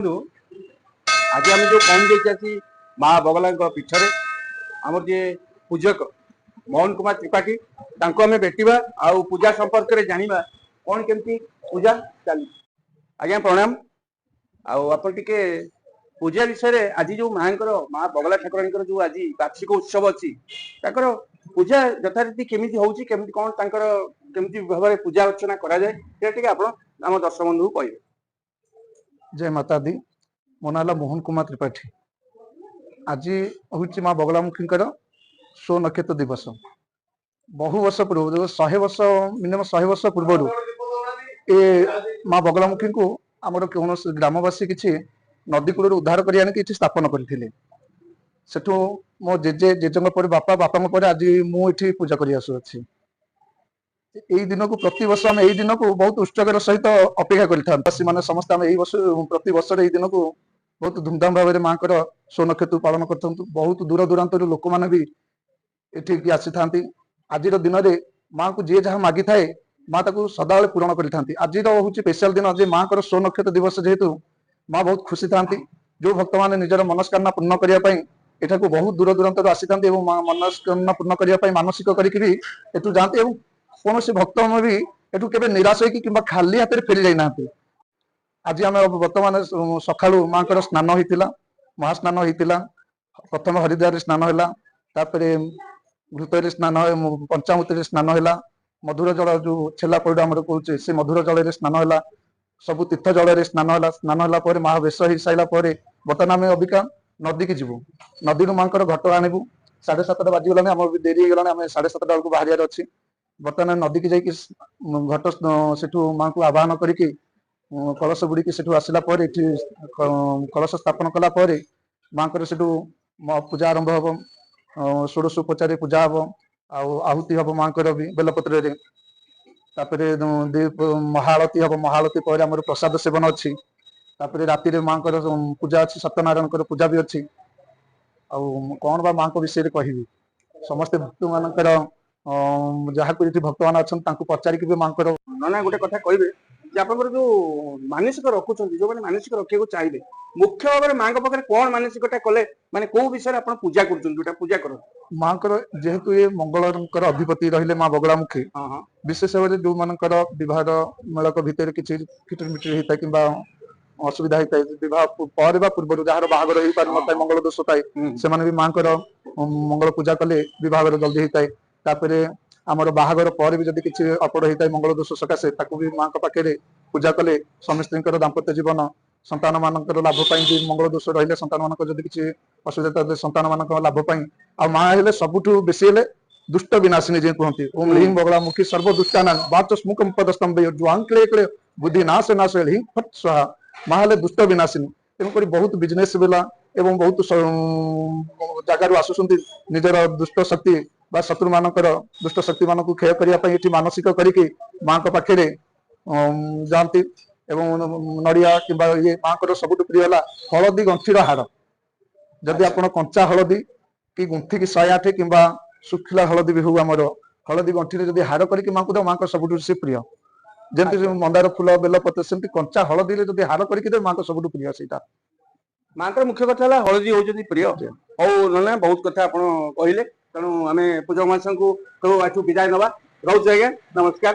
आज आम जो पहुंची माँ बगला पीठर आम जे पूजक मोहन कुमार त्रिपाठी आम भेटा आउ पूजा संपर्क में जाना कौन केमती पूजा चली। आज्ञा प्रणाम। आपन पूजा विषय आज जो माँ माँ बगला ठाकुराणी जो आज वार्षिक उत्सव अच्छी पूजा यथारीति केमी होमी कौन केमी भाव में पूजा अर्चना कराए आम दर्शक बंधु कहे। जय माता दी। मो ना मोहन कुमार त्रिपाठी। आज हूँ माँ बगलामुखी स्व नक्षत्र दिवस। बहु वर्ष पूर्व 100 वर्ष मिनिमम 100 वर्ष पूर्व ए माँ बगलामुखी को आमर कौन ग्रामवासी किसी नदी कूल उद्धार कर स्थापन करते। सेठू मो जेजे जेजे बापा बापा आज मुझे पूजा कर दिन को प्रति वर्ष आम यही दिन को बहुत उत्सव सहित अपेक्षा कर समस्त आम वर्ष प्रति वर्ष दिन को बहुत धूमधाम भाव में माँ स्व नक्षत्र पालन कर बहुत दूर दूरांत लोक मैंने भी ये आसी था। आज दिन में माँ को जी जहाँ मागी थाए माँ सदा पूरण कर आज हूँ स्पेशल दिन आज माँ स्व नक्षत्र दिवस जेहेतु माँ बहुत खुशी था। जो भक्त मैंने निजर मनस्कामना पूर्ण करने एठा को बहुत दूर दूरांत आसी था मनस्कामना पूर्ण करने मानसिक करके जाती। कौन से भक्त में भी एठू के निराश हो खाली हाथ में फेरी जाना। आज आम बर्तमान सका माँ स्नान होता महास्नान होता प्रथम हरिद्वार स्नान है घृत स्नान पंचामृत स्नान है मधुर जल जो छेला पइड आम कहे से मधुर जल स्नान है सब तीर्थ जल स्नान है स्नान है महावेश हो सारा बर्तमान आम अबिका नदी की जीवु नदी माँ घट आणबू 7:30 बाजिगलानी आम देरी होगा आम 7:30 बेलू बाहर अच्छी बर्तमान नदी की जाकि घट से माँ को आवाहन करके कलश बुड़ी से आसला कलश स्थापन कलापर माँ से पूजा आरंभ हम षोडशोपचार पूजा हम आहुति हम माँ भी बेलपत्र महाआरती हम महाआरती पर आम प्रसाद सेवन अच्छी राति माँ पूजा अच्छी सत्यनारायण पूजा भी अच्छी कौन बा माँ को विषय कहि समस्ते भक्त मानकर जहाँ को भक्त मान अच्छा पचारिक भी माँ ना गोटे कथा कहे आप जो मानसिक रखुं जो मैंने मानसिक रखा चाहिए मुख्य भाव में माँ पाखे कौन मानसिकता कले माने कौ विषय आप पूजा कर पूजा कर माँ जेहेतु ये मंगल अधिपति रही माँ बगलामुखी विशेष भाव जो मानकर बह मेलक भितर किसी किटरमिटर होता है कि असुविधा होता है विवाह पर पूर्व जार बाहर हो पार न मंगल दोष थाए से भी माँ मंगल पूजा कले विवाह जल्दी होता है। आमर बाहागर पर भी जब किसी अपड़ होता है मंगल दोष सकाशे भी माँ पाखे पूजा कले समस्त दाम्पत्य जीवन संतान मान लाभ मंगल दोष रही संतान मान किसी असुविधा संतान मान लाभ आ माँ हेले सबुठ बेसी दुष्ट विनाशिनी जी कहते ओम ह्रीं बगलामुखी सर्वदुष्टाना बाचस्मुखम पदस्तंभ जुआंक्ले बुद्धि नाश नाश हिं फट स्वाहा माँ हेले दुष्ट विनाशिनी तेणुक बहुत बिजनेस बेला एवं बहुत जगार आसुँच निजर दुष्ट शक्ति बा शत्रु मानकर दुष्ट शक्ति मान क्षय करने मानसिक करके माँ पाखे जाती नड़िया कि ये माँ सब प्रिय है हलदी गंठीर हार जदि आप कंचा हलदी कि गुंथी की 108 कि शुखिला हलदी भी हूँ आमर हलदी गंठी जब हार करके माँ को माँ सब से प्रिय जमी मंदार फूल बेलपत्र से कंचा हलदी जब हार करके माँ सब प्रिय से माँ मुख्य कथा हलदी हूँ प्रिय हौ ना बहुत कथा आप कहले तेणु आम पूजक मान विदाय नवा रोच आज्ञा नमस्कार।